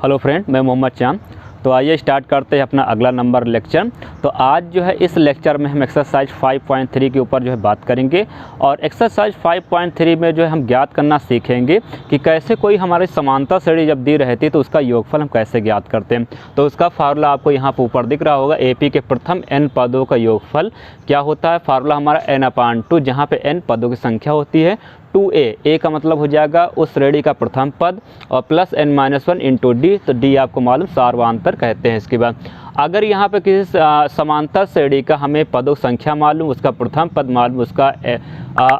Hello friend, मैं मोहम्मद चांद। तो आइए स्टार्ट करते हैं अपना अगला नंबर लेक्चर। तो आज जो है इस लेक्चर में हम एक्सरसाइज 5.3 के ऊपर जो है बात करेंगे। और एक्सरसाइज 5.3 में जो है हम ज्ञात करना सीखेंगे कि कैसे कोई हमारी समांतर श्रेणी जब दी रहती है तो उसका योगफल हम कैसे ज्ञात करते हैं। तो उसका फार्मूला आपको यहाँ पर ऊपर दिख रहा होगा। एपी के प्रथम n पदों का योगफल क्या होता है। फार्मूला हमारा n/2, जहाँ पे n पदों की संख्या होती है 2a का मतलब हो जाएगा उस श्रेणी का प्रथम पद और प्लस n-1 इंटू डी। तो डी आपको मालूम सार्वधातुक कहते हैं। इसके बाद अगर यहाँ पे किसी समांतर श्रेणी का हमें पदों की संख्या मालूम, उसका प्रथम पद मालूम, उसका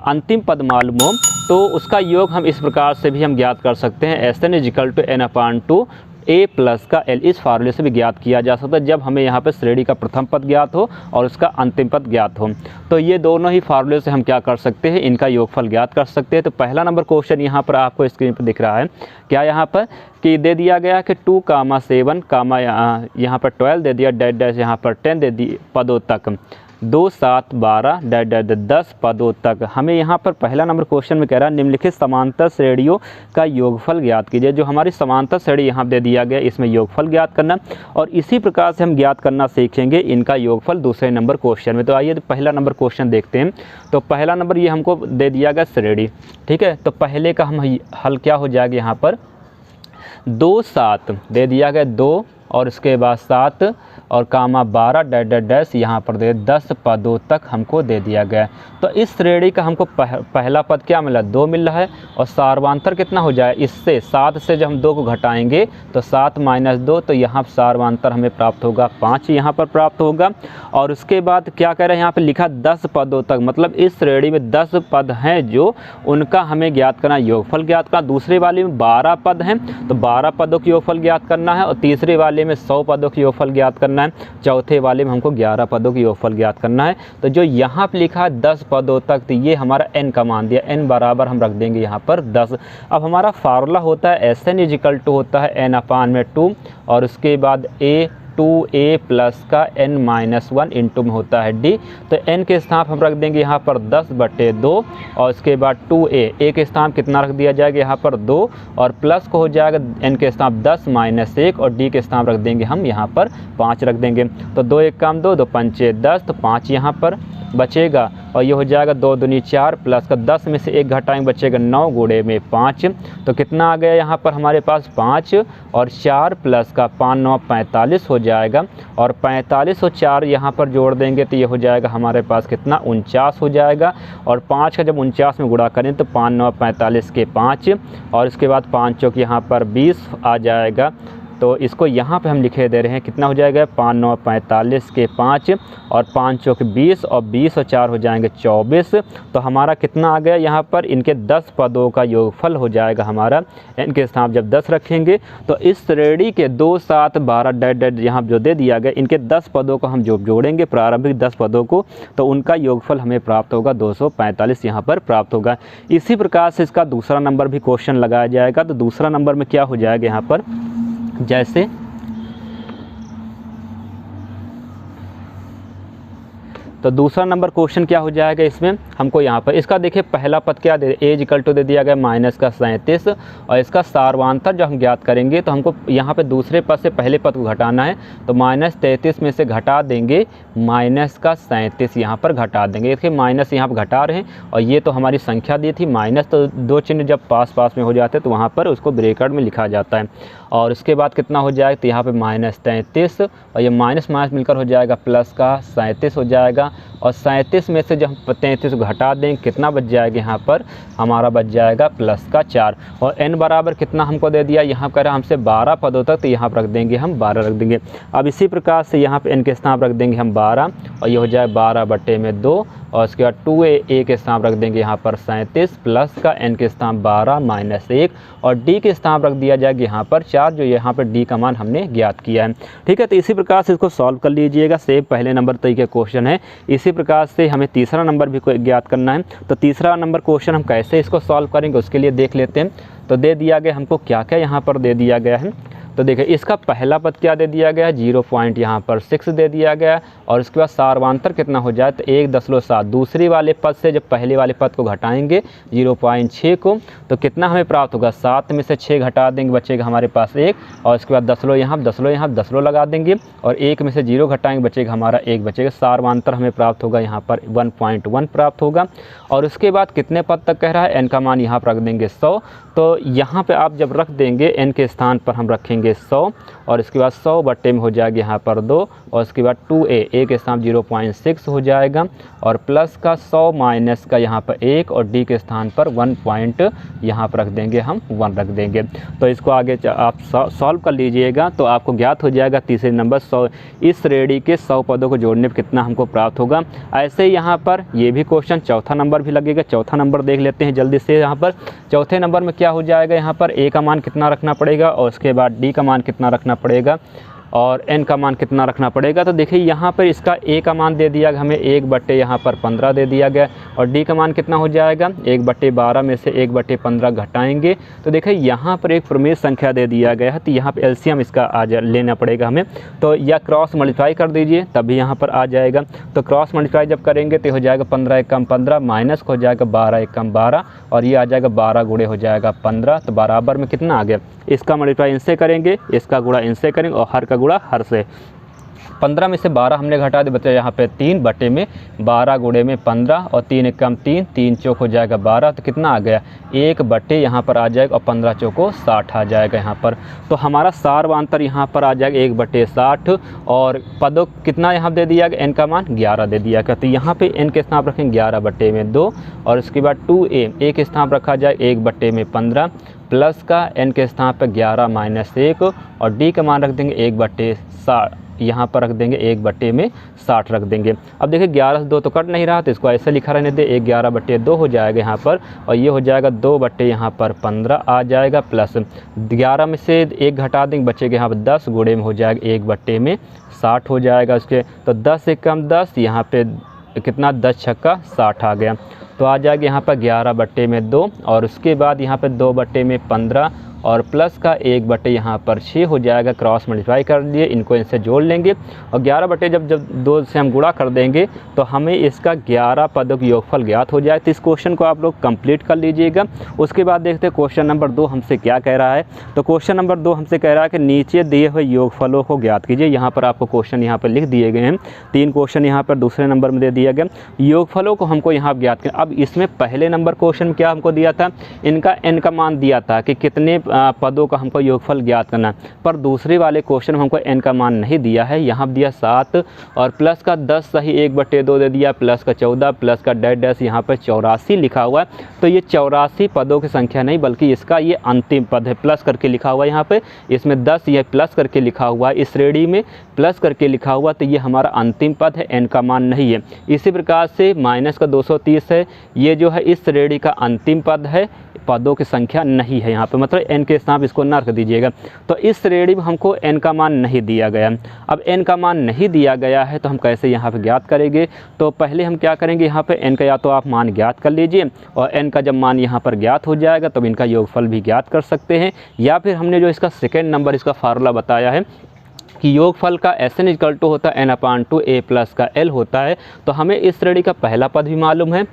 अंतिम पद मालूम हो तो उसका योग हम इस प्रकार से भी हम ज्ञात कर सकते हैं। Sn = n/2 a प्लस का l। इस फार्मूले से भी ज्ञात किया जा सकता है जब हमें यहाँ पे श्रेणी का प्रथम पद ज्ञात हो और उसका अंतिम पद ज्ञात हो। तो ये दोनों ही फार्मूले से हम क्या कर सकते हैं, इनका योगफल ज्ञात कर सकते हैं। तो पहला नंबर क्वेश्चन यहाँ पर आपको स्क्रीन पर दिख रहा है। क्या यहाँ पर कि दे दिया गया कि 2, 7, यहाँ पर 12 दे दिया, डैश डैश यहाँ पर 10 दे दी पदों तक, 2, 7, 12 डैश डैश 10 पदों तक। हमें यहाँ पर पहला नंबर क्वेश्चन में कह रहा है निम्नलिखित समांतर श्रेणियों का योगफल ज्ञात कीजिए। जो हमारी समांतर श्रेणी यहाँ दे दिया गया इसमें योगफल ज्ञात करना, और इसी प्रकार से हम ज्ञात करना सीखेंगे इनका योगफल दूसरे नंबर क्वेश्चन में। तो आइए पहला नंबर क्वेश्चन देखते हैं। तो पहला नंबर ये हमको दे दिया गया श्रेणी, ठीक है। तो पहले का हम हल क्या हो जाएगा, यहाँ पर 2, 7 दे दिया गया 2 और इसके बाद 7 और 12 डैश डैश डैश यहाँ पर दे 10 पदों तक हमको दे दिया गया। तो इस श्रेणी का हमको पहला पद क्या मिला, 2 मिल रहा है। और सार्वधातुक कितना हो जाए, इससे 7 से जब हम 2 को घटाएंगे तो 7 - 2, तो यहाँ सार्वधातुक हमें प्राप्त होगा 5 यहाँ पर प्राप्त होगा। और उसके बाद क्या कह रहे हैं, यहाँ पर लिखा 10 पदों तक, मतलब इस श्रेणी में 10 पद हैं जो उनका हमें ज्ञात करना, योगफल ज्ञात करना। दूसरे वाले में 12 पद हैं तो 12 पदों की योगफल ज्ञात करना है। और तीसरे वाले में 100 पदों की योगफल ज्ञात करना है। चौथे वाले में हमको 11 पदों की योगफल ज्ञात करना है। तो जो यहाँ पे लिखा है 10 पदों तक, तो ये हमारा n का मान दिया, n बराबर हम रख देंगे यहाँ पर 10। अब हमारा फार्मूला होता है Sn = होता है n/2 और उसके बाद 2a प्लस का n-1 इंटू में होता है d। तो n के स्थान हम रख देंगे यहाँ पर 10/2 और उसके बाद 2a के स्थान कितना रख दिया जाएगा यहाँ पर 2 और प्लस को हो जाएगा n के स्थान 10 - 1 और d के स्थान रख देंगे हम यहाँ पर 5 रख देंगे। तो 2 1 = 2, 2 5 = 10, तो 5 यहाँ पर बचेगा और ये हो जाएगा 2 दूनी 4 प्लस का 10 में से 1 घटाएंगे बचेगा 9 गुणे में 5। तो कितना आ गया यहाँ पर हमारे पास 5 और 4 प्लस का 5 9 45 हो जाएगा। और 45 और 4 यहाँ पर जोड़ देंगे तो ये हो जाएगा हमारे पास कितना 49 हो जाएगा। और 5 का जब 49 में गुणा करें तो 5 9 45 के 5 और इसके बाद 5 चौक यहाँ पर 20 आ जाएगा। तो इसको यहाँ पे हम लिखे दे रहे हैं, कितना हो जाएगा 5 9 45 के 5 और 5 चौक 20 और 20 और 4 हो जाएंगे 24। तो हमारा कितना आ गया यहाँ पर, इनके 10 पदों का योगफल हो जाएगा हमारा। इनके स्थान जब 10 रखेंगे तो इस श्रेणी के 2, 7, 12 डैश डैश यहाँ जो दे दिया गया, इनके 10 पदों को हम जो जोड़ेंगे प्रारंभिक 10 पदों को, तो उनका योगफल हमें प्राप्त होगा 245 यहाँ पर प्राप्त होगा। इसी प्रकार से इसका दूसरा नंबर भी क्वेश्चन लगाया जाएगा। तो दूसरा नंबर में क्या हो जाएगा यहाँ पर, जैसे तो दूसरा नंबर क्वेश्चन क्या हो जाएगा, इसमें हमको यहाँ पर इसका देखिए पहला पद क्या दे, a = दे दिया गया -37 और इसका सार्वधातुक जब हम ज्ञात करेंगे तो हमको यहाँ पे दूसरे पद से पहले पद को घटाना है। तो -33 में से घटा देंगे -37 यहाँ पर घटा देंगे। देखिए माइनस यहाँ पर घटा रहे हैं और ये तो हमारी संख्या दी थी माइनस, तो 2 चिन्ह जब पास पास में हो जाते हैं तो वहाँ पर उसको ब्रैकेट में लिखा जाता है। और उसके बाद कितना हो जाएगा, तो यहाँ पे -33 और ये माइनस माइनस मिलकर हो जाएगा प्लस का 37 हो जाएगा। और 37 में से जब हम 33 को घटा दें कितना बच जाएगा, यहाँ पर हमारा बच जाएगा प्लस का 4। और n बराबर कितना हमको दे दिया, यहाँ कर हमसे 12 पदों तक, तो यहाँ पर रख देंगे हम 12 रख देंगे। अब इसी प्रकार से यहाँ पे n के स्थान रख देंगे हम 12 और ये हो जाए 12/2 और उसके बाद 2a के स्थान रख देंगे यहाँ पर 37 प्लस का n के स्थान 12 - 1 और d के स्थान रख दिया जाएगा यहाँ पर 4, जो यहाँ पर d का मान हमने ज्ञात किया है। ठीक है, तो इसी प्रकार से इसको सॉल्व कर लीजिएगा। सेम पहले नंबर तरीके क्वेश्चन है। इसी प्रकार से हमें तीसरा नंबर भी ज्ञात करना है। तो तीसरा नंबर क्वेश्चन हम कैसे इसको सॉल्व करेंगे उसके लिए देख लेते हैं। तो दे दिया गया हमको क्या क्या यहाँ पर दे दिया गया है। तो देखिए इसका पहला पद क्या दे दिया गया, 0.6 दे दिया गया, और उसके बाद सार्वांतर कितना हो जाए तो 1.7। दूसरी वाले पद से जब पहले वाले पद को घटाएंगे 0.6 को, तो कितना हमें प्राप्त होगा, 7 में से 6 घटा देंगे, बचेगा हमारे पास 1, और उसके बाद 10 लो यहाँ 10 लो यहाँ 10 लो लगा देंगे, और 1 में से 0 घटाएंगे, बचेगा हमारा 1 बचेगा। सार्वांतर हमें प्राप्त होगा यहाँ पर 1.1 प्राप्त होगा। और उसके बाद कितने पद तक कह रहा है, n का मान यहाँ पर रख देंगे 100। तो यहाँ पे आप जब रख देंगे n के स्थान पर हम रखेंगे 100, और इसके बाद 100 बट्टे में हो जाएगा यहाँ पर 2, और उसके बाद 2a के स्थान 0.6 हो जाएगा, और प्लस का 100 माइनस का यहाँ पर 1, और d के स्थान पर 1 यहाँ पर रख देंगे, हम 1 रख देंगे। तो इसको आगे आप सॉल्व कर लीजिएगा तो आपको ज्ञात हो जाएगा तीसरे नंबर 100, इस श्रेणी के 100 पदों को जोड़ने पर कितना हमको प्राप्त होगा। ऐसे ही यहाँ पर ये भी क्वेश्चन चौथा नंबर भी लगेगा। चौथा नंबर देख लेते हैं जल्दी से। यहाँ पर चौथे नंबर में क्या हो जाएगा, यहाँ पर a का मान कितना रखना पड़ेगा, और उसके बाद d का मान कितना रखना पड़ेगा, और n का मान कितना रखना पड़ेगा। तो देखिए यहाँ पर इसका a का मान दे दिया गया हमें 1 यहाँ पर 15 दे दिया गया, और d का मान कितना हो जाएगा, 1/12 में से 1/15 घटाएंगे। तो देखिए यहाँ पर एक प्रमेय संख्या दे दिया गया है, तो यहाँ पर एलसीएम इसका लेना पड़ेगा हमें। तो या क्रॉस मल्टीप्लाई कर दीजिए तभी यहाँ पर आ जाएगा। तो क्रॉस मल्टीप्लाई जब करेंगे तो हो जाएगा 15 × 15 माइनस हो जाएगा 12 × 12, और ये आ जाएगा 12 गुणे हो जाएगा 15। तो बराबर में कितना आ गया, इसका मल्टीप्लाई इनसे करेंगे, इसका गुणा इनसे करेंगे, और हर का गुणा हर से। 15 में से 12 हमने घटा दिया, बचा यहाँ पे 3 बटे में 12 गुणे में 15, और 3 × 3 3 चौक हो जाएगा 12। तो कितना आ गया, 1 बटे यहाँ पर आ जाएगा, और 15 चौको 60 आ जाएगा यहाँ पर। तो हमारा सार्वांतर यहाँ पर आ जाएगा 1/60, और पदों कितना यहाँ दे दिया गया, n का मान 11 दे दिया गया। तो यहाँ पे n के स्थान रखेंगे 11/2, और उसके बाद 2a के स्थान रखा जाए 1/15, प्लस का n के स्थान पर 11 - 1, और d का मान रख देंगे 1/60, यहाँ पर रख देंगे 1/60 रख देंगे। अब देखिए 11 से 2 तो कट नहीं रहा, तो इसको ऐसे लिखा रहने दे, 11/2 हो जाएगा यहाँ पर, और ये हो जाएगा 2 यहाँ पर 15 आ जाएगा, प्लस 11 में से 1 घटा देंगे, बचेगा यहाँ पर 10 गुणे में हो जाएगा 1/60 हो जाएगा उसके। तो 10 से कम 10, यहाँ पे कितना 10 छक्का 60 आ गया। तो आ जाएगा यहाँ पर 11/2, और उसके बाद यहाँ पर 2/15, और प्लस का 1 यहाँ पर 6 हो जाएगा। क्रॉस मल्टीप्लाई कर लिए, इनको इनसे जोड़ लेंगे, और 11 जब 2 से हम गुणा कर देंगे तो हमें इसका 11 पदों का योगफल ज्ञात हो जाए। तो इस क्वेश्चन को आप लोग कंप्लीट कर लीजिएगा। उसके बाद देखते हैं क्वेश्चन नंबर 2 हमसे क्या कह रहा है। तो क्वेश्चन नंबर 2 हमसे कह रहा है कि नीचे दिए हुए योगफलों को ज्ञात कीजिए। यहाँ पर आपको क्वेश्चन यहाँ पर लिख दिए गए हैं, 3 क्वेश्चन यहाँ पर दूसरे नंबर में दे दिया गया। योगफलों को हमको यहाँ ज्ञात करें। अब इसमें पहले नंबर क्वेश्चन में क्या हमको दिया था, इनका n का मान दिया था कि कितने पदों का हमको योगफल ज्ञात करना, पर दूसरे वाले क्वेश्चन में हमको n का मान नहीं दिया है। यहाँ दिया 7, और प्लस का 10 सही 1/2 दे दिया, प्लस का 14, प्लस का डैश यहाँ पर 84 लिखा हुआ है। तो ये 84 पदों की संख्या नहीं, बल्कि इसका ये अंतिम पद है, प्लस करके लिखा हुआ है यहाँ पे। इसमें 10 ये प्लस करके लिखा हुआ है, इस श्रेणी में प्लस करके लिखा हुआ, तो ये हमारा अंतिम पद है, n का मान नहीं है। इसी प्रकार से माइनस का 230 है, ये जो है इस श्रेणी का अंतिम पद है, पदों की संख्या नहीं है यहाँ पे, मतलब n के स्थान इसको न रख दीजिएगा। तो इस श्रेणी में हमको n का मान नहीं दिया गया। अब n का मान नहीं दिया गया है तो हम कैसे यहाँ पे ज्ञात करेंगे। तो पहले हम क्या करेंगे, यहाँ पे n का या तो आप मान ज्ञात कर लीजिए, और n का जब मान यहाँ पर ज्ञात हो जाएगा तब इनका योगफल भी ज्ञात कर सकते हैं। या फिर हमने जो इसका सेकेंड नंबर इसका फार्मूला बताया है कि योगफल का SN = होता है n/2 a प्लस का l होता है। तो हमें इस श्रेणी का पहला पद भी मालूम है,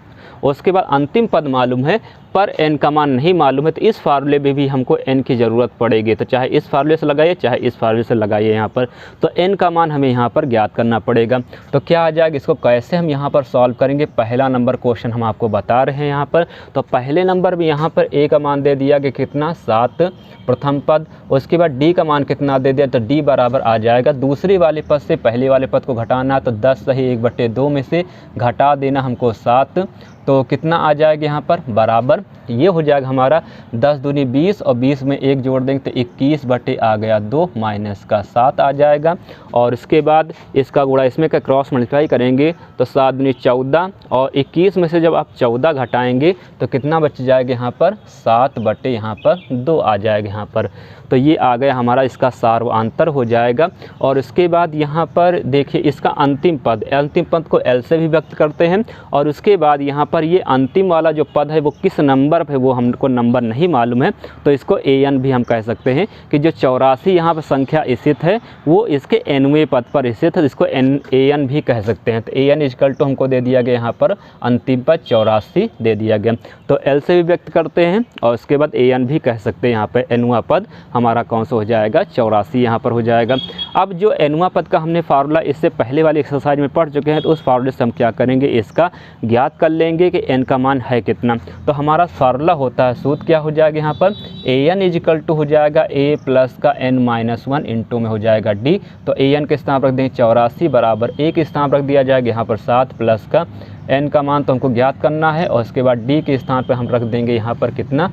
उसके बाद अंतिम पद मालूम है, पर n का मान नहीं मालूम है। तो इस फार्मूले में भी हमको n की ज़रूरत पड़ेगी। तो चाहे इस फार्मूले से लगाइए, चाहे इस फार्मूले से लगाइए यहाँ पर, तो n का मान हमें यहाँ पर ज्ञात करना पड़ेगा। तो क्या आ जाएगा, इसको कैसे हम यहाँ पर सॉल्व करेंगे। पहला नंबर क्वेश्चन हम आपको बता रहे हैं यहाँ पर। तो पहले नंबर में यहाँ पर a का मान दे दिया कि कितना 7 प्रथम पद, उसके बाद d का मान कितना दे दिया, तो d बराबर आ जाएगा दूसरे वाले पद से पहले वाले पद को घटाना। तो 10 सही 1/2 में से घटा देना हमको 7, तो कितना आ जाएगा यहाँ पर बराबर, ये हो जाएगा हमारा 10 दूनी 20, और 20 में 1 जोड़ देंगे तो 21 बटे आ गया 2 माइनस का 7 आ जाएगा। और इसके बाद इसका गुणा इसमें का क्रॉस मल्टीप्लाई करेंगे तो 7 दूनी 14, और 21 में से जब आप 14 घटाएंगे तो कितना बच जाएगा यहाँ पर 7 बटे यहाँ पर 2 आ जाएगा यहाँ पर। तो ये आ गया हमारा, इसका सार्वांतर हो जाएगा। और इसके बाद यहाँ पर देखिए इसका अंतिम पद को L से भी व्यक्त करते हैं, और उसके बाद यहाँ पर ये अंतिम वाला जो पद है वो किस नंबर पे, वो हमको नंबर नहीं मालूम है, तो इसको an भी हम कह सकते हैं कि जो 84 यहाँ पर संख्या स्थित है वो इसके nवें पद पर स्थित है, इसको an भी कह सकते हैं। तो an इक्वल टू हमको दे दिया गया यहाँ पर अंतिम पद 84 दे दिया गया, तो l से भी व्यक्त करते हैं और उसके बाद an भी कह सकते हैं। यहाँ पे nवां पद हमारा कौन सा हो जाएगा, 84 यहाँ पर हो जाएगा। अब जो nवां पद का हमने फार्मूला इससे पहले वाली एक्सरसाइज में पढ़ चुके हैं, तो उस फार्मूले से हम क्या करेंगे, इसका ज्ञात कर लेंगे कि n का मान है कितना। तो हमारा फार्मूला होता है, सूत्र क्या हो जाएगा यहाँ पर, an इक्वल टू हो जाएगा a प्लस का n-1 इंटू में हो जाएगा d। तो an के स्थान पर रख देंगे 84 बराबर a के स्थान पर रख दिया जाएगा यहाँ पर 7 प्लस का n का मान तो हमको ज्ञात करना है, और उसके बाद d के स्थान पर हम रख देंगे यहाँ पर कितना,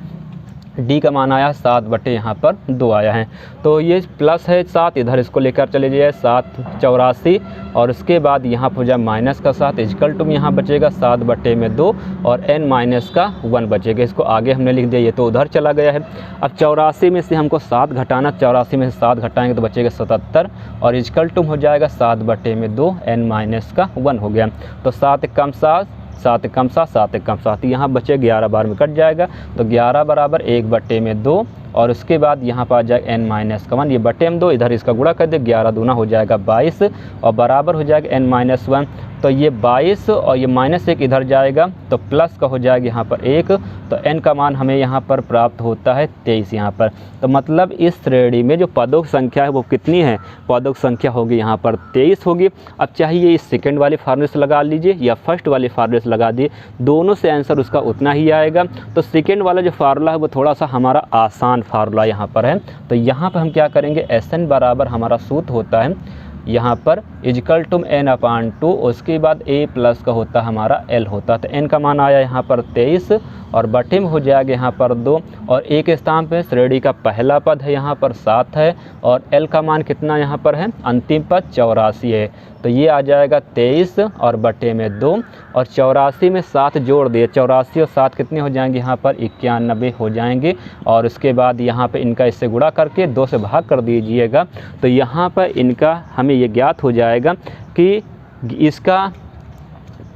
d का मान आया 7 बटे यहाँ पर 2 आया है। तो ये प्लस है 7, इधर इसको लेकर चले जाइए 7 84, और उसके बाद यहाँ पर हो जाए माइनस का 7 इक्वल टू में यहाँ बचेगा 7 बटे में 2 और n माइनस का 1 बचेगा। इसको आगे हमने लिख दिया, ये तो उधर चला गया है। अब 84 में से हमको 7 घटाना, 84 में से 7 घटाएंगे तो बचेगा 77, और इक्वल टू हो जाएगा 7 बटे में 2 n माइनस का 1 हो गया। तो 7 कम 7, 7 कम 7, 7 कम 7, यहाँ बचे 11 बार में कट जाएगा, तो 11 बराबर 1 बटे में 2, और उसके बाद यहाँ पर आ जाएगा n माइनस का 1, ये बटे में 2, इधर इसका गुणा कर दे, 11 दूना हो जाएगा 22, और बराबर हो जाएगा n माइनस 1। तो ये 22 और ये माइनस 1 इधर जाएगा, तो प्लस का हो जाएगा यहाँ पर 1, तो n का मान हमें यहाँ पर प्राप्त होता है 23 यहाँ पर। तो मतलब इस श्रेणी में जो पदों की संख्या है वो कितनी है, पदों की संख्या होगी यहाँ पर 23 होगी। अब चाहिए इस सेकंड वाले फार्मूले से लगा लीजिए या फर्स्ट वाले फार्मूले से लगा दिए, दोनों से आंसर उसका उतना ही आएगा। तो सेकंड वाला जो फार्मूला है वो थोड़ा सा हमारा आसान फार्मूला यहाँ पर है। तो यहाँ पर हम क्या करेंगे, Sn बराबर हमारा सूत्र होता है यहाँ पर इक्वल टू n/2, उसके बाद a प्लस का होता है हमारा l होता है। तो n का मान आया यहाँ पर 23, और बटे में हो जाएगा यहाँ पर 2, और a के स्थान पे श्रेणी का पहला पद है यहाँ पर 7 है, और l का मान कितना यहाँ पर है, अंतिम पद 84 है। तो ये आ जाएगा 23 और बटे में 2, और 84 में 7 जोड़ दिए, 84 और 7 कितने हो जाएंगे यहाँ पर 91 हो जाएंगे, और उसके बाद यहाँ पे इनका इससे गुणा करके 2 से भाग कर दीजिएगा। तो यहाँ पर इनका हमें ये ज्ञात हो जाएगा कि इसका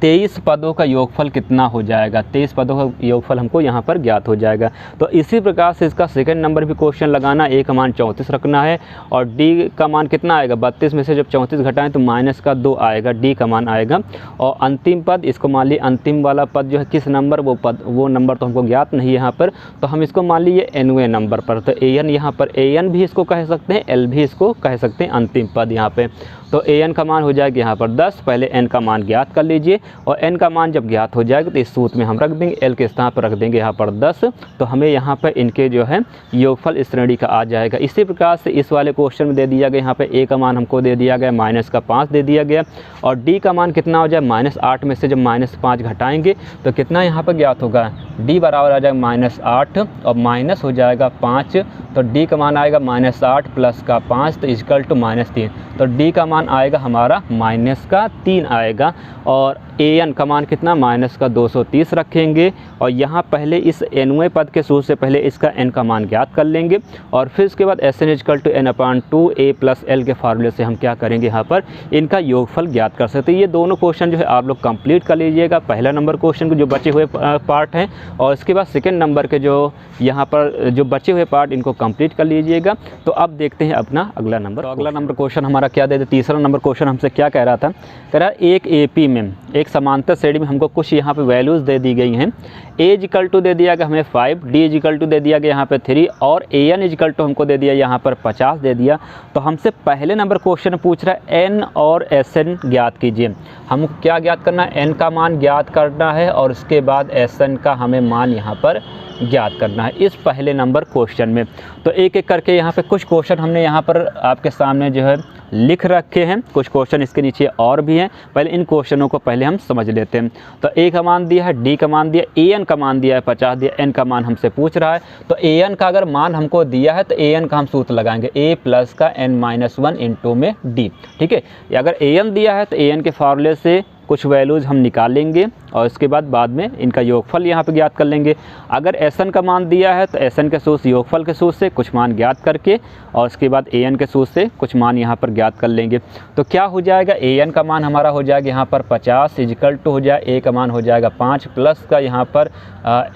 23 पदों का योगफल कितना हो जाएगा, 23 पदों का योगफल हमको यहाँ पर ज्ञात हो जाएगा। तो इसी प्रकार से इसका सेकंड नंबर भी क्वेश्चन लगाना, a का मान 34 रखना है, और d का मान कितना आएगा, 32 में से जब 34 घटाएं तो माइनस का 2 आएगा, d का मान आएगा। और अंतिम पद, इसको मान लीजिए अंतिम वाला पद जो है किस नंबर, वो नंबर तो हमको ज्ञात नहीं है यहाँ पर, तो हम इसको मान लीजिए nवें नंबर पर। तो an यहाँ पर an भी इसको कह सकते हैं, l भी इसको कह सकते हैं अंतिम पद यहाँ पर। तो an का मान हो जाएगा यहाँ पर 10, पहले n का मान ज्ञात कर लीजिए, और n का मान जब ज्ञात हो जाएगा तो इस सूत्र में हम रख देंगे, l के स्थान पर रख देंगे यहाँ पर 10, तो हमें यहाँ पर इनके जो है योगफल इस श्रेणी का आ जाएगा। इसी प्रकार से इस वाले क्वेश्चन में दे दिया गया, यहाँ पे a का मान हमको दे दिया गया माइनस का 5 दे दिया गया, और d का मान कितना हो जाए, -8 में से जब -5 घटाएंगे तो कितना यहाँ पर ज्ञात होगा, d बराबर आ जाएगा -8 और माइनस हो जाएगा 5, तो d का मान आएगा -8 प्लस का 5, तो इक्वल टू -3, तो d का मान आएगा हमारा -3 आएगा, और an का मान कितना, -230 रखेंगे, और यहाँ पहले इस nवें पद के सूत्र से पहले इसका n का मान ज्ञात कर लेंगे, और फिर उसके बाद Sn equal to n/2 a plus l के फार्मूले से हम क्या करेंगे, यहाँ पर इनका योगफल ज्ञात कर सकते हैं। ये दोनों क्वेश्चन जो है आप लोग कंप्लीट कर लीजिएगा, पहला नंबर क्वेश्चन के जो बचे हुए पार्ट हैं, और इसके बाद सेकेंड नंबर के जो यहाँ पर जो बचे हुए पार्ट इनको कंप्लीट कर लीजिएगा। तो अब देखते हैं अपना अगला नंबर। तो अगला नंबर क्वेश्चन हमारा क्या दे दे, तीसरा नंबर क्वेश्चन हमसे क्या कह रहा था, कह रहा एक AP में एक समांतर श्रेणी में हमको कुछ यहाँ पे वैल्यूज़ दे दी गई हैं। a इक्वल टू दे दिया गया हमें 5, d इक्वल टू दे दिया गया यहाँ पे 3, और an इक्वल टू हमको दे दिया यहाँ पर 50 दे दिया। तो हमसे पहले नंबर क्वेश्चन पूछ रहा है n और Sn ज्ञात कीजिए। हमको क्या ज्ञात करना है, n का मान ज्ञात करना है, और उसके बाद Sn का हमें मान यहाँ पर ज्ञात करना है इस पहले नंबर क्वेश्चन में। तो एक एक करके यहाँ पे कुछ क्वेश्चन हमने यहाँ पर आपके सामने जो है लिख रखे हैं, कुछ क्वेश्चन इसके नीचे और भी हैं। पहले इन क्वेश्चनों को पहले हम समझ लेते हैं। तो a का मान दिया है, d का मान दिया, an का मान दिया है 50 दिया, n का मान हमसे पूछ रहा है। तो an का अगर मान हमको दिया है तो an का हम सूत्र लगाएंगे, a प्लस का n-1 इंटू में d। ठीक है, अगर an दिया है तो an के फार्मूले से कुछ वैल्यूज़ हम निकालेंगे और इसके बाद में इनका योगफल यहाँ पे ज्ञात कर लेंगे। अगर एस एन का मान दिया है तो एस एन के सूत्र योगफल के सूत्र से कुछ मान ज्ञात करके और उसके बाद ए एन के सूत्र से कुछ मान यहाँ पर ज्ञात कर लेंगे। तो क्या हो जाएगा, ए एन का मान हमारा हो जाएगा यहाँ पर 50 इजिकल टू हो जाए ए का मान हो जाएगा 5 प्लस का यहाँ पर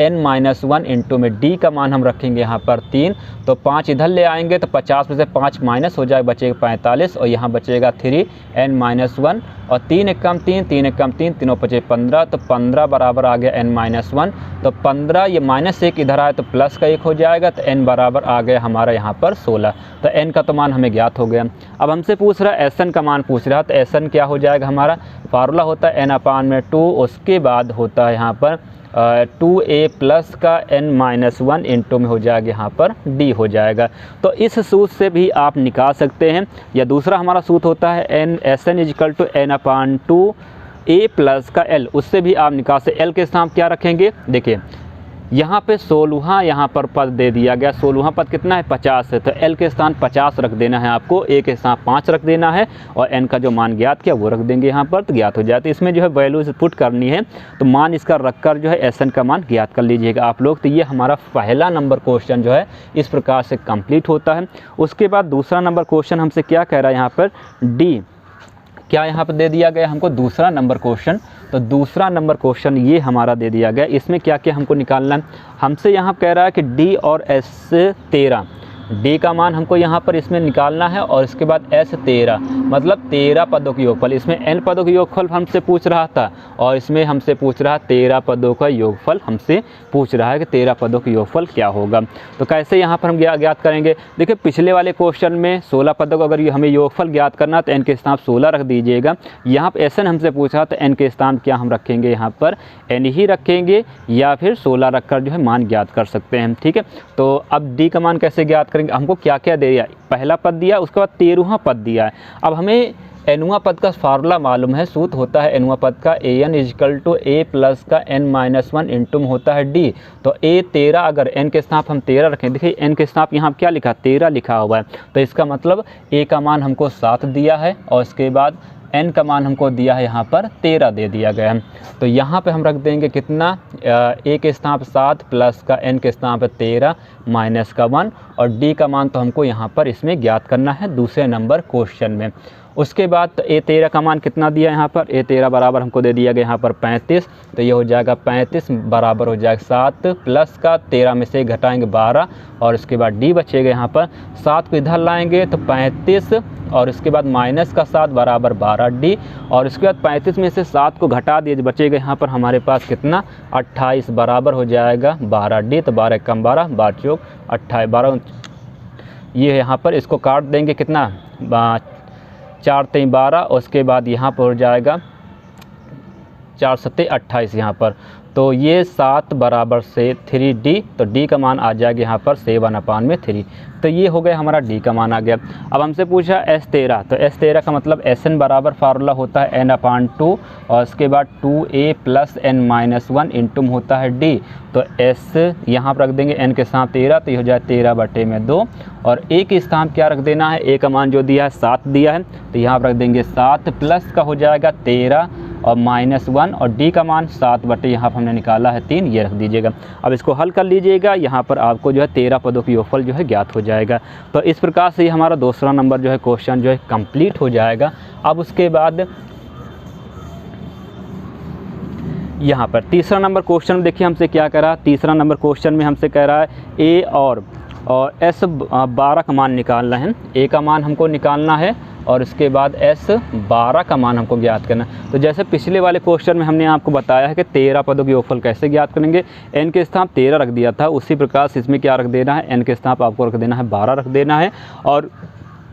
n-1 इंटू में डी का मान हम रखेंगे यहाँ पर 3। तो 5 इधर ले आएंगे तो 50 में से 5 माइनस हो जाएगा, बचेगा 45 और यहाँ बचेगा 3n-1 और 3 एक कम 3, 3 एक कम 3, तीनों बचे 15। तो 15 बराबर आ गया n-1। तो 15 ये -1 इधर आए तो प्लस का 1 हो जाएगा, तो n बराबर आ गया हमारा यहाँ पर 16। तो n का तो मान हमें ज्ञात हो गया। अब हमसे पूछ रहा है एस एन का मान पूछ रहा है, तो एस एन क्या हो जाएगा, हमारा फार्मूला होता है n/2, उसके बाद होता है यहाँ पर 2a प्लस का n-1 इंटू में हो जाएगा यहाँ पर d हो जाएगा। तो इस सूत्र से भी आप निकाल सकते हैं। या दूसरा हमारा सूत्र होता है S N is equal to n/2 a plus का l, उससे भी आप निकाल सकते। l के स्थान क्या रखेंगे, देखिए यहाँ पे 16वां यहाँ पर पद दे दिया गया, 16वां पद कितना है 50 है, तो l के स्थान 50 रख देना है आपको, a के स्थान 5 रख देना है और n का जो मान ज्ञात किया वो रख देंगे यहाँ पर, तो ज्ञात हो जाए। तो इसमें जो है वैल्यूज पुट करनी है, तो मान इसका रखकर जो है एस एन का मान ज्ञात कर लीजिएगा आप लोग। तो ये हमारा पहला नंबर क्वेश्चन जो है इस प्रकार से कंप्लीट होता है। उसके बाद दूसरा नंबर क्वेश्चन हमसे क्या कह रहा है यहाँ पर, डी क्या यहाँ पर दे दिया गया हमको दूसरा नंबर क्वेश्चन। तो दूसरा नंबर क्वेश्चन ये हमारा दे दिया गया, इसमें क्या क्या हमको निकालना है। हमसे यहाँ कह रहा है कि डी और एस 13, डी का मान हमको यहाँ पर इसमें निकालना है और इसके बाद एस 13 मतलब 13 पदों की योगफल। इसमें n पदों की योगफल हमसे पूछ रहा था और इसमें हमसे पूछ रहा है 13 पदों का योगफल, हमसे पूछ रहा है कि 13 पदों की योगफल क्या होगा। तो कैसे यहाँ पर हम ज्ञात करेंगे, देखिए पिछले वाले क्वेश्चन में 16 पदों का अगर हमें योगफल ज्ञात करना तो n के स्थान 16 रख दीजिएगा। यहाँ पर एस एन हमसे पूछा तो n के स्थान क्या हम रखेंगे, यहाँ पर n ही रखेंगे या फिर 16 रखकर जो है मान ज्ञात कर सकते हैं। ठीक है, तो अब डी का मान कैसे ज्ञात करेंगे, हमको क्या क्या दिया, पहला पद दिया, उसके बाद 13वां पद दिया है। अब हमें एनवां पद का फार्मूला मालूम है, सूत्र होता है एनवां पद का a n is equal to a plus का n-1 इंटू में होता है डी। तो ए 13, अगर n के स्थान हम 13 रखें, देखिए n के स्थान यहाँ क्या लिखा 13 लिखा हुआ है, तो इसका मतलब a का मान हमको 7 दिया है और इसके बाद n का मान हमको दिया है यहाँ पर 13 दे दिया गया है। तो यहाँ पे हम रख देंगे कितना, a के स्थान 7 प्लस का n के स्थान 13 माइनस का 1 और d का मान तो हमको यहाँ पर इसमें ज्ञात करना है दूसरे नंबर क्वेश्चन में। उसके बाद तो a 13 का मान कितना दिया यहाँ पर, a 13 बराबर हमको दे दिया गया यहाँ पर 35, तो ये हो जाएगा 35 बराबर हो जाएगा 7 प्लस का 13 में से घटाएंगे 12 और उसके बाद d बचेगा यहाँ पर 7 को इधर लाएंगे तो 35 और इसके बाद माइनस का 7 बराबर 12d और इसके बाद 35 में से 7 को घटा दिए बचेगा यहाँ पर हमारे पास कितना 28 बराबर हो जाएगा 12d। तो 12 कम 12 12 चौक 28 12, ये यहाँ पर इसको काट देंगे कितना 4 3 12 और उसके बाद यहाँ पर हो जाएगा 4 7 28 यहाँ पर। तो ये 7 बराबर से 3d, तो d का मान आ जाएगा यहाँ पर 7/3। तो ये हो गया हमारा d का मान आ गया। अब हमसे पूछा s13, तो s13 का मतलब sn बराबर फार्मूला होता है n/2 और उसके बाद 2a प्लस n-1 इंटू में होता है d। तो s यहाँ पर रख देंगे n के स्थान 13, तो ये हो जाए 13/2 और a के स्थान क्या रख देना है, a का मान जो दिया है 7 दिया है, तो यहाँ पर रख देंगे 7 प्लस का हो जाएगा 13 और -1 और d का मान 7/, यहाँ पर हमने निकाला है 3, ये रख दीजिएगा। अब इसको हल कर लीजिएगा, यहाँ पर आपको जो है 13 पदों की योगफल जो है ज्ञात हो जाएगा। तो इस प्रकार से हमारा दूसरा नंबर जो है क्वेश्चन जो है कंप्लीट हो जाएगा। अब उसके बाद यहाँ पर तीसरा नंबर क्वेश्चन देखिए हमसे क्या कह रहा है। तीसरा नंबर क्वेश्चन में हमसे कह रहा है a और s 12 का मान निकालना है। a का मान हमको निकालना है और इसके बाद s 12 का मान हमको ज्ञात करना है। तो जैसे पिछले वाले क्वेश्चन में हमने आपको बताया है कि 13 पदों की योगफल कैसे ज्ञात करेंगे, n के स्थान 13 रख दिया था, उसी प्रकार से इसमें क्या रख देना है, n के स्थान आपको रख देना है 12 रख देना है और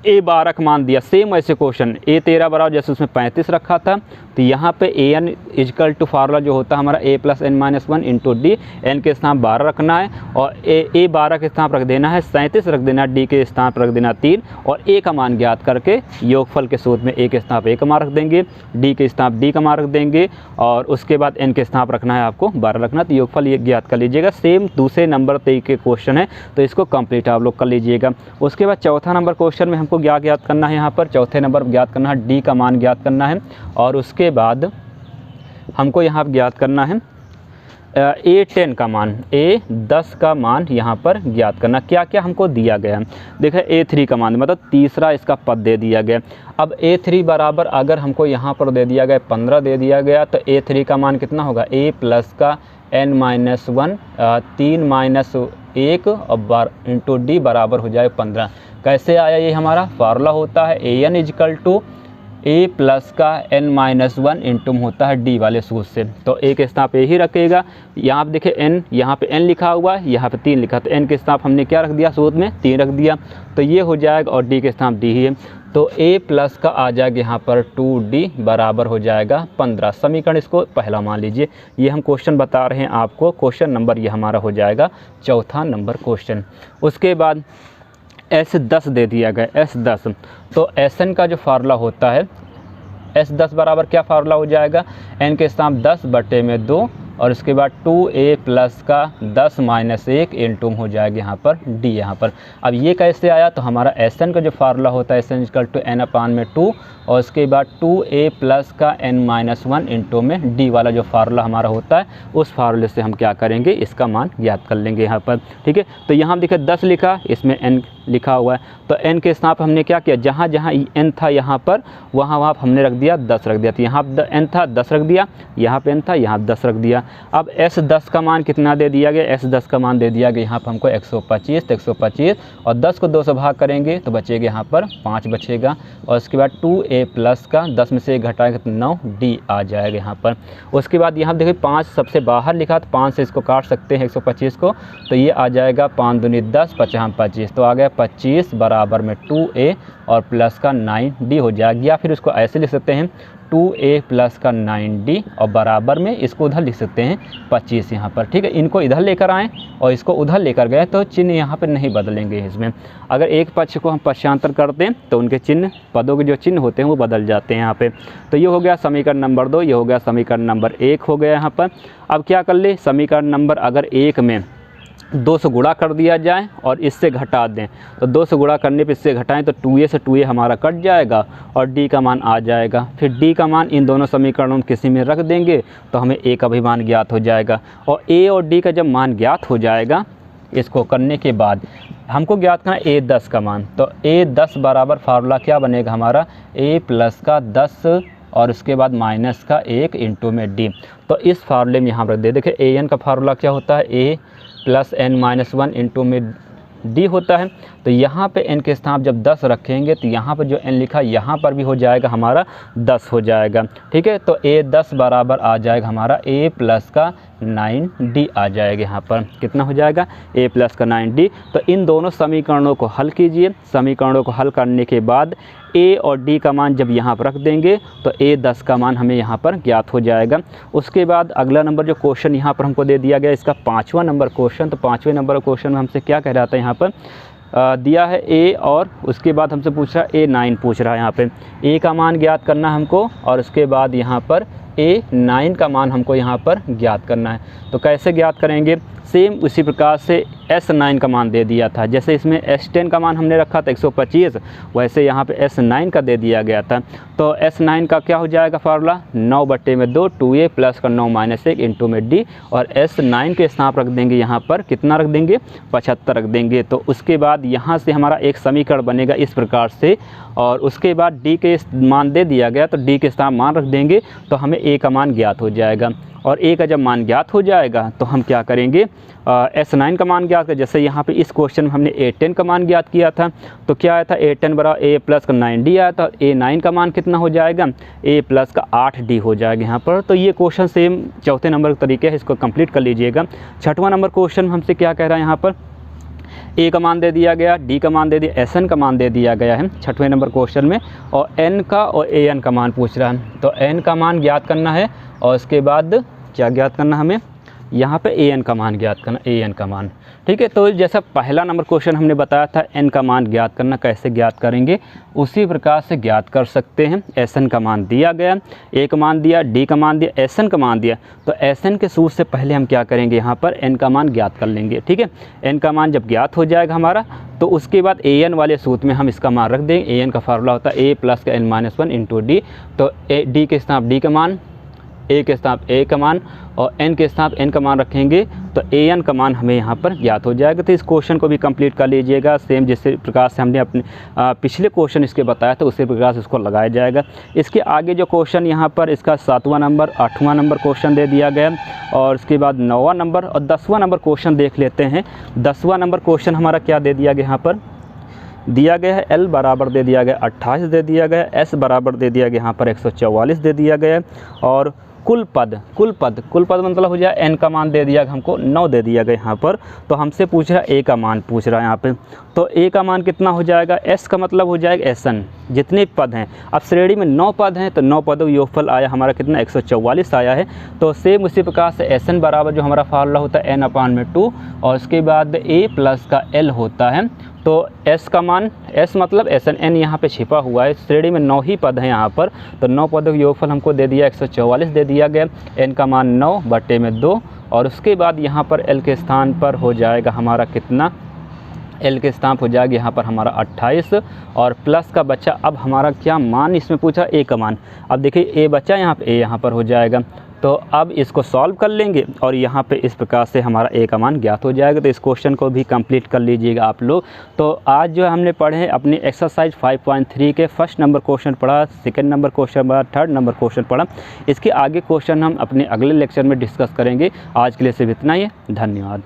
a 12 का मान दिया। सेम ऐसे क्वेश्चन a 13 बराबर जैसे उसमें 35 रखा था, तो यहाँ पे A N is equal to formula जो होता है हमारा a plus n-1 into D, n के स्थान 12 रखना है और a 12 के स्थान रख देना है 37 रख देना है, d के स्थान पर रख देना 3 और a का मान ज्ञात करके योगफल के सूत्र में a के स्थान पर a का मान रख देंगे, d के स्थान d का मान रख देंगे और उसके बाद n के स्थान रखना है आपको 12 रखना, तो योगफल ये ज्ञात कर लीजिएगा। सेम दूसरे नंबर तरीके क्वेश्चन है, तो इसको कंप्लीट आप लोग कर लीजिएगा। उसके बाद चौथा नंबर क्वेश्चन में हमको क्या ज्ञात करना है, यहाँ पर चौथे नंबर ज्ञात करना है d का मान ज्ञात करना है और उसके बाद हमको यहाँ पर ज्ञात करना है A10 का मान, A10 का मान यहाँ पर ज्ञात करना। क्या क्या हमको दिया गया है, देखिए A3 का मान मतलब तीसरा इसका पद दे दिया गया। अब A3 बराबर अगर हमको यहाँ पर दे दिया गया 15 दे दिया गया, तो A3 का मान कितना होगा, A प्लस का n-1 3 - 1 और इंटू डी बराबर हो जाए 15। कैसे आया, ये हमारा फार्मूला होता है an equal to A plus का n-1 इंटू होता है D वाले सूत्र से। तो A के स्थान पे ही रखेगा, यहाँ पे देखिए n, यहाँ पे n लिखा हुआ है, यहाँ पे 3 लिखा, तो n के स्थान हमने क्या रख दिया, सूत्र में 3 रख दिया, तो ये हो जाएगा। और D के स्थान D ही है, तो A प्लस का आ जाएगा यहाँ पर 2D बराबर हो जाएगा 15। समीकरण इसको पहला मान लीजिए। ये हम क्वेश्चन बता रहे हैं आपको, क्वेश्चन नंबर ये हमारा हो जाएगा चौथा नंबर क्वेश्चन। उसके बाद S10 दे दिया गया, S10, तो Sn का जो फार्मूला होता है, S10 बराबर क्या फार्मूला हो जाएगा, n के स्थान 10/2 और उसके बाद 2A प्लस का 10 - 1 इंटू हो जाएगा यहाँ पर D यहाँ पर। अब ये कैसे आया, तो हमारा Sn का जो फार्मूला होता है Sn इक्वल टू n/2 और उसके बाद 2A प्लस का n-1 इंटू में D वाला जो फार्मूला हमारा होता है, उस फार्मूले से हम क्या करेंगे, इसका मान ज्ञात कर लेंगे यहाँ पर। ठीक है, तो यहाँ देखिए 10 लिखा, इसमें n लिखा हुआ है, तो n के स्थान पर हमने क्या किया, जहाँ जहाँ n था यहाँ पर वहाँ हमने रख दिया 10 रख दिया, तो यहाँ n था 10 रख दिया, यहाँ पे n था यहाँ 10 रख दिया। अब S10 का मान कितना दे दिया गया, S10 का मान दे दिया गया यहाँ पर हमको 125, तो 125 और 10 को 2 से भाग करेंगे तो बचेगा यहाँ पर 5 बचेगा, और उसके बाद 2A प्लस का 10 में से 1 घटाएंगे तो 9D आ जाएगा यहाँ पर। उसके बाद यहाँ देखिए 5 सबसे बाहर लिखा, तो 5 से इसको काट सकते हैं 125 को, तो ये आ जाएगा 5 दूनी 10 5 25, तो आ गया 25 बराबर में 2A और प्लस का 9D हो जाएगा। या फिर इसको ऐसे लिख सकते हैं 2A प्लस का 9D और बराबर में इसको उधर लिख सकते हैं 25 यहाँ पर। ठीक है, इनको इधर लेकर आएँ और इसको उधर लेकर गए तो चिन्ह यहाँ पर नहीं बदलेंगे इसमें। अगर एक पक्ष को हम पक्षांतर करते हैं तो उनके चिन्ह, पदों के जो चिन्ह होते हैं वो बदल जाते हैं यहाँ पे। तो ये हो गया समीकरण नंबर 2, ये हो गया समीकरण नंबर 1 हो गया यहाँ पर। अब क्या कर ले, समीकरण नंबर अगर 1 में 2 से गुणा कर दिया जाए और इससे घटा दें, तो 2 से गुणा करने पे इससे घटाएं तो 2A से 2A हमारा कट जाएगा और D का मान आ जाएगा। फिर D का मान इन दोनों समीकरणों में किसी में रख देंगे तो हमें A का भी मान ज्ञात हो जाएगा। और A और D का जब मान ज्ञात हो जाएगा, इसको करने के बाद हमको ज्ञात करना A10 का मान, तो A10 बराबर फार्मूला क्या बनेगा हमारा, A प्लस का 10 और उसके बाद माइनस का 1 इंटू में D। तो इस फार्मूले में यहाँ पर दे देखिए AN का फार्मूला क्या होता है, A प्लस n-1 इंटू में D होता है। तो यहाँ पे n के स्थान जब 10 रखेंगे तो यहाँ पर जो n लिखा यहाँ पर भी हो जाएगा हमारा 10 हो जाएगा। ठीक है, तो A10 बराबर आ जाएगा हमारा A प्लस का 9D आ जाएगा। यहाँ पर कितना हो जाएगा, A प्लस का 9D। तो इन दोनों समीकरणों को हल कीजिए। समीकरणों को हल करने के बाद A और D का मान जब यहाँ पर रख देंगे तो A10 का मान हमें यहाँ पर ज्ञात हो जाएगा। उसके बाद अगला नंबर जो क्वेश्चन यहाँ पर हमको दे दिया गया, इसका 5वां नंबर क्वेश्चन। तो 5वें नंबर क्वेश्चन में हमसे क्या कह रहा था, यहाँ पर दिया है A और उसके बाद हमसे पूछ रहा है A9 पूछ रहा है। यहाँ पे A का मान ज्ञात करना है हमको और उसके बाद यहाँ पर A9 का मान हमको यहाँ पर ज्ञात करना है। तो कैसे ज्ञात करेंगे, सेम उसी प्रकार से S9 का मान दे दिया था, जैसे इसमें S10 का मान हमने रखा था 125, वैसे यहाँ पे S9 का दे दिया गया था। तो S9 का क्या हो जाएगा फार्मूला, 9/2 2A प्लस का 9 - 1 इंटू में D, और S9 के स्थान रख देंगे यहाँ पर कितना रख देंगे, 75 रख देंगे। तो उसके बाद यहाँ से हमारा एक समीकरण बनेगा इस प्रकार से, और उसके बाद D के मान दे दिया गया तो D के स्थान मान रख देंगे तो हमें A का मान ज्ञात हो जाएगा। और A का जब मान ज्ञात हो जाएगा तो हम क्या करेंगे, S9 का मान ज्ञात कर, जैसे यहाँ पे इस क्वेश्चन में हमने A10 का मान ज्ञात किया था तो क्या आया था, A10 बराबर A प्लस का 9D आया था। A9 का मान कितना हो जाएगा, A प्लस का 8D हो जाएगा यहाँ पर। तो ये क्वेश्चन सेम चौथे नंबर का तरीके है, इसको कंप्लीट कर लीजिएगा। 6वां नंबर क्वेश्चन में हमसे क्या कह रहा है, यहाँ पर A का मान दे दिया गया, D का मान दे दिया, SN का मान दे दिया गया है 6वें नंबर क्वेश्चन में, और N का और AN का मान पूछ रहा है। तो N का मान ज्ञात करना है और उसके बाद क्या ज्ञात करना, हमें यहाँ पे AN का मान ज्ञात करना, AN का मान। ठीक है, तो जैसा पहला नंबर क्वेश्चन हमने बताया था N का मान ज्ञात करना कैसे ज्ञात करेंगे, उसी प्रकार से ज्ञात कर सकते हैं। SN का मान दिया गया, A का मान दिया, D का मान दिया, SN का मान दिया, तो SN के सूत्र से पहले हम क्या करेंगे, यहाँ पर N का मान ज्ञात कर लेंगे। ठीक है, N का मान जब ज्ञात हो जाएगा हमारा तो उसके बाद AN वाले सूत्र में हम इसका मान रख देंगे। AN का फार्मूला होता है A प्लस का n-1 इंटू D। तो D के स्थान D का मान ए के स्थान ए का मान और एन के स्थान एन का मान रखेंगे तो ए एन का मान हमें यहाँ पर ज्ञात हो जाएगा। तो इस क्वेश्चन को भी कंप्लीट कर लीजिएगा, सेम जिस प्रकार से हमने अपने पिछले क्वेश्चन इसके बताया था उसी प्रकार से इसको लगाया जाएगा। इसके आगे जो क्वेश्चन यहाँ पर इसका 7वां नंबर 8वां नंबर क्वेश्चन दे दिया गया और उसके बाद 9वां नंबर और 10वां नंबर क्वेश्चन देख लेते हैं। 10वां नंबर क्वेश्चन हमारा क्या दे दिया गया, यहाँ पर दिया गया है L बराबर दे दिया गया 28 दे दिया गया, S बराबर दे दिया गया यहाँ पर 144 दे दिया गया और कुल पद मतलब हो जाए n का मान दे दिया हमको 9 दे दिया गया यहाँ पर। तो हमसे पूछ रहा है a का मान पूछ रहा है यहाँ पे, तो a का मान कितना हो जाएगा, s का मतलब हो जाएगा Sn जितने पद हैं। अब श्रेणी में 9 पद हैं तो 9 पदों का योगफल आया हमारा कितना 144 आया है। तो सेम उसी प्रकार से Sn बराबर जो हमारा फार्मूला होता है n/2 और उसके बाद a प्लस का l होता है। तो s का मान s मतलब Sn n यहाँ पे छिपा हुआ है, श्रेणी में 9 ही पद हैं यहाँ पर, तो 9 पदों का योगफल हमको दे दिया 144 दे दिया गया, n का मान 9/2 और उसके बाद यहाँ पर l के स्थान पर हो जाएगा हमारा कितना, L के स्थान हो जाएगा यहाँ पर हमारा 28 और प्लस का बच्चा अब हमारा क्या मान इसमें पूछा a का मान। अब देखिए a बच्चा यहाँ पे a यहाँ पर हो जाएगा, तो अब इसको सॉल्व कर लेंगे और यहाँ पे इस प्रकार से हमारा a का मान ज्ञात हो जाएगा। तो इस क्वेश्चन को भी कंप्लीट कर लीजिएगा आप लोग। तो आज जो हमने पढ़े हैं अपनी एक्सरसाइज 5.3 के फर्स्ट नंबर क्वेश्चन पढ़ा, सेकंड नंबर क्वेश्चन पढ़ा, थर्ड नंबर क्वेश्चन पढ़ा। इसके आगे क्वेश्चन हम अपने अगले लेक्चर में डिस्कस करेंगे। आज के लिए सिर्फ इतना ही है, धन्यवाद।